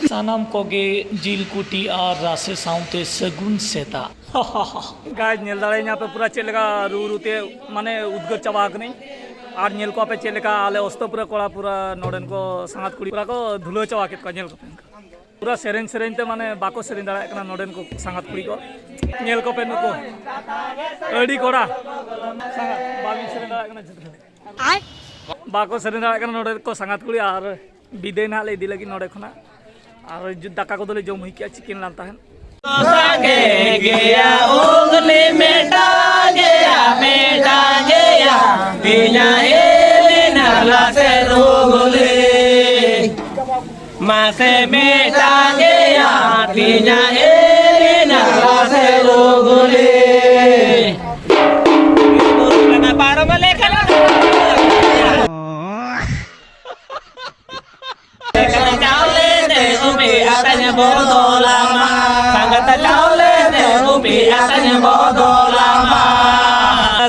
सानाम कोगे जिल कुटी और रासे साउंते सगुन सेता गाइस नेल दाड़े यहाँ पे पूरा चेलेका रू रूते माने उद्गर चाबा कनी और नेल को पे चेलेका आले अस्तपुरा कोड़ा पूरा नोडन को संगात कुड़ी पूरा को धुलो चाबा केत को नेल को पूरा सेरेन सेरेन ते माने बाको सेरेन दाड़ा कना नोडन को संगात कुड़ी को नेल को पे नुको अडी कोड़ा संगात बागी सेरेन दाड़ा कना जत बाको सेरेन दाड़ा कना नोडन को संगात कुड़ी और बिदे ना ले इदी लगी नोडे खना और दाका को दोले जम हुई किया चिकन लाता है संगे गया उंगली मेटा गया बिना एले नाला से रोगले मासे मेटा गया बिना एले नाला से रोगले लगा पारो में लेकर atanya bodolama sangat caule de ubi atanya bodolama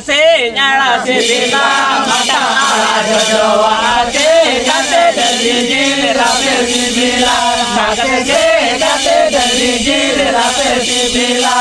se nyala se bila mata ala jodowa se kate jil rape bila sangat se kate jil rape bila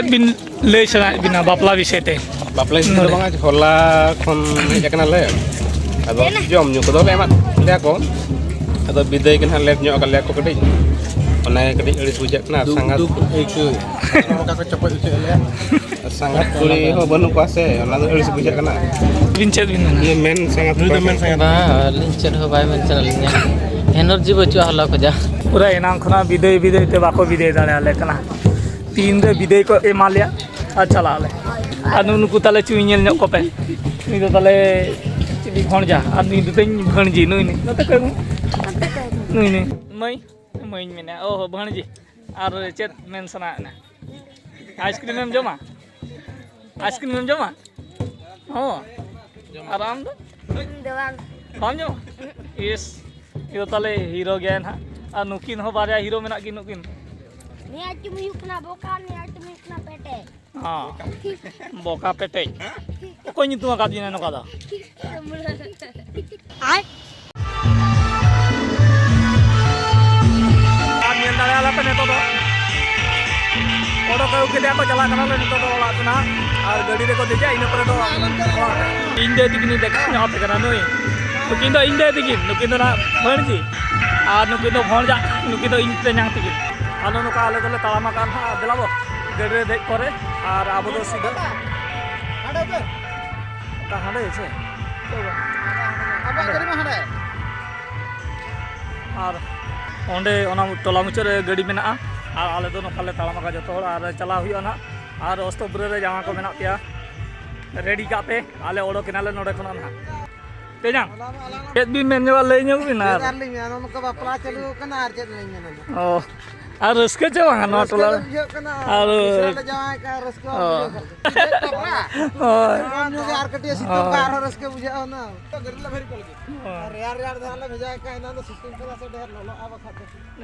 bin lay sana bina bapla विषय ते bapla itu bang hola kon jakan le ado jom nyu ko do le mat le ko ado bidai kan le nyu ka le ko kedi ᱚᱱᱟ ᱠᱟᱹᱴᱤᱡ ᱟᱹᱲᱤᱥ ᱵᱩᱡᱷᱟᱹᱜ ᱠᱟᱱᱟ ᱥᱟᱸᱜᱟᱛ ᱟᱹᱭᱠᱟᱹᱣ ᱚᱱᱠᱟ ᱠᱚ ᱪᱚᱯᱚᱡ ᱦᱚᱪᱚᱭᱮᱫ ᱞᱮᱭᱟ ᱥᱟᱸᱜᱟᱛ ᱠᱩᱲᱤ ᱦᱚᱸ ᱵᱟᱹᱱᱩᱜ ᱠᱚᱣᱟ ᱥᱮ ᱚᱱᱟ ᱫᱚ ᱟᱹᱲᱤᱥ ᱵᱩᱡᱷᱟᱹᱜ ᱠᱟᱱᱟ ᱵᱤᱱ ᱪᱮᱫ ᱵᱤᱱ ᱢᱮᱱᱟ? ᱤᱭᱟᱹ ᱢᱮᱱ ᱥᱟᱸᱜᱟᱛ ᱱᱩᱭ ᱫᱚ ᱢᱮᱱ ᱥᱟᱸᱜᱟᱛ ᱟᱹᱞᱤᱧ ᱪᱮᱫ ᱦᱚᱸ ᱵᱟᱭ ᱢᱮᱱ ᱪᱟᱞᱤᱧᱟ ᱮᱱᱟᱨᱡᱤ ᱵᱟᱹᱪᱩᱜᱼᱟ ᱦᱚᱞᱟ ᱠᱷᱚᱡᱟᱜ पूरा एनाम खना विदय विदय ते बाको विदय दाड़े आले कना तीन रे विदय को एमा लिया और चला आले और नुकु ताले चुई नेल ᱧᱚᱜ ᱠᱚᱯᱮ ᱱᱩᱭ ᱫᱚ ᱛᱟᱞᱮ ᱪᱤᱞᱤ ᱵᱷᱚણᱡᱟ ᱟᱨ ᱱᱩᱭ ᱫᱚ ᱛᱤᱧ ᱵᱷણᱡᱤ ᱱᱩᱭ ᱱᱚᱛᱮ ᱠᱚ ᱱᱩᱭ ᱢᱟᱹᱭ ᱢᱟᱹᱭᱧ ᱢᱮᱱᱟ ᱳ ᱵᱷणᱡᱤ ᱟᱨ ᱪᱮᱫ ᱢᱮᱱ ᱥᱟᱱᱟᱭᱮᱫ आइसक्रीम एम जमा आइसक्रीम एम जमा हाँ और आम दो बाम जमा यस ये ताले हीरो गया ना और नुकिन हो बारे हीरो में ना कि नुकिन ni atu miyukna boka ni atu miyukna pete हाँ बोका पेटे कोई नहीं तुम काजी ने नका दा ai आम नेल दाले आला पे नेतो दो ओडो को के देखो चला कना ले नेतो दो वाला ना और गाड़ी रे को देजा इन पर दो इंदे दिखनी देखा ना पे कना नोई नुकिन दो इंदे दिखिन नुकिन दो ना भणजी और नुकिन दो भणजा नुकिन दो इंते न्यांग तिकिन आलो नुका आले दले तालामा कान हा दिलाबो गाड़ी रे देख करे और आबो दो सीधा ता हाडे छे और ओंडे ओना टोला मुचाद रे गाड़ी मेना और आले दो नकाले तालामा का जतो और चला हुआ ना और अस्तपुर रे जहाँ को मेना पिया रेडी का पे आले ओडो किनाले नोडे खना ना तेजांग चेद भी मेन वाले ले ᱧᱚᱜ बिना ओ और रस्के चे वांगा नो टोला और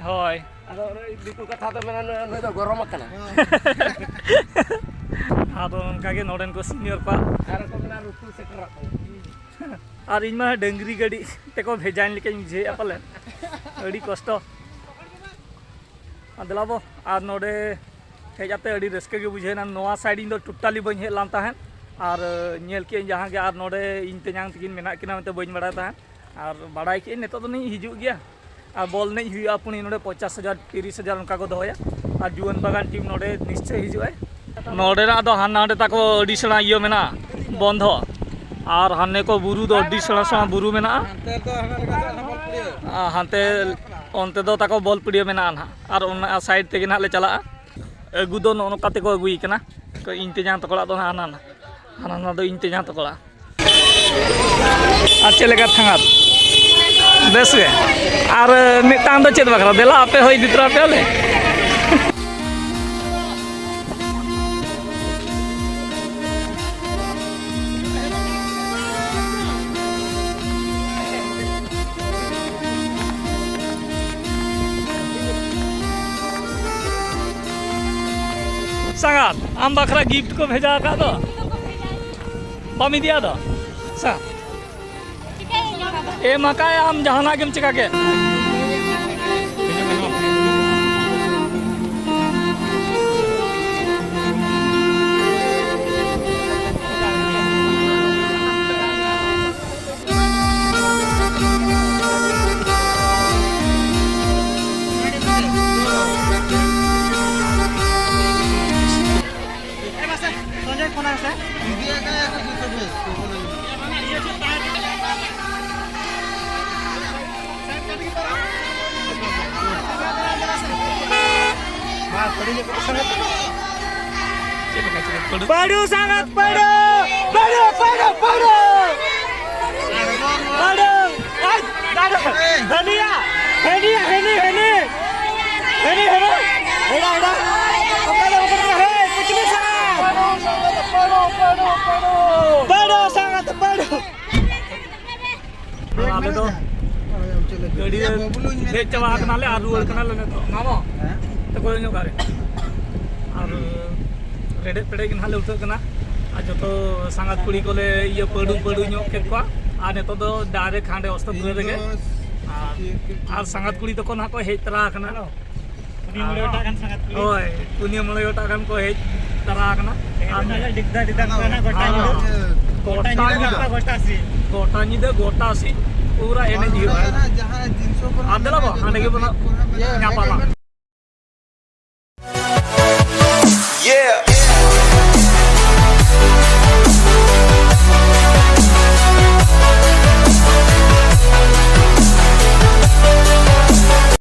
होय दिकु कथा तो मेना नय दो गरम कना आदो उनका के नोडन को सीनियर पा आर को मेना रुतु सेटर और इन मा डंगरी गाड़ी तेको भेजाइन लेके मुझे अपले अड़ी कष्ट दिलाबो और नोडे हेजाते अड़ी रस्के के बुझेना नोआ साइड इन दो टोटाली बन हे लान ताहन और नेल के जहाँ के और नोडे इन तेजांग तकिन मेना किना मते बन बड़ा ताहन और बड़ाई के नेतो तो नहीं हिजू गया और बॉल नहीं हुआ पुनी नोडे 50,000 30,000 उनका को दोया और जुआन बागान टीम नोडे निश्चय हिजुए नोडे ना दो हाना हांडे ताको अड़ी सेना इयो मेना बंधो और हाने को बुरु दो अड़ी सेना सेना बुरु मेना हानते onte do tako bol pidio mena na ar ona side te gina le chala agu do no kate ko agui kana ko inte jang to kola do hana na do inte jang to kola ar chelega thangat bes ge ar mitang do chet bakra dela ape hoi ditra pe le sangat am bakra gift ko bheja ka do bami dia do sa e makai am jahana gem chika ke Padu sangat padu, padu, padu, padu, padu, padu, Henia, Henia, Henia, Henia, Henia, Henia, Henia, कुछ भी sangat, padu, padu, padu, padu sangat padu. आले तो गाड़ी देख चला कना ले आरु कना ले तो मामो तो कोई नो करे और रेडे पेडे किन हाले उठो कना आ जतो सांगात कुड़ी कोले ये पडू पडू नो के को आ ने तो डायरेक्ट हांडे अस्त पुरे रेगे आ सांगात कुड़ी तो कोन हा को हे तरा कना पुनिया मळेटा कान सांगात कुड़ी ओय पुनिया मळेटा कान को हे तरा कना आ डिगदा डिगदा कना गोटा नी दे गोटा सी पूरा एने दियो है जहां 300 पर आदला बा हांडे के बना न्यापाला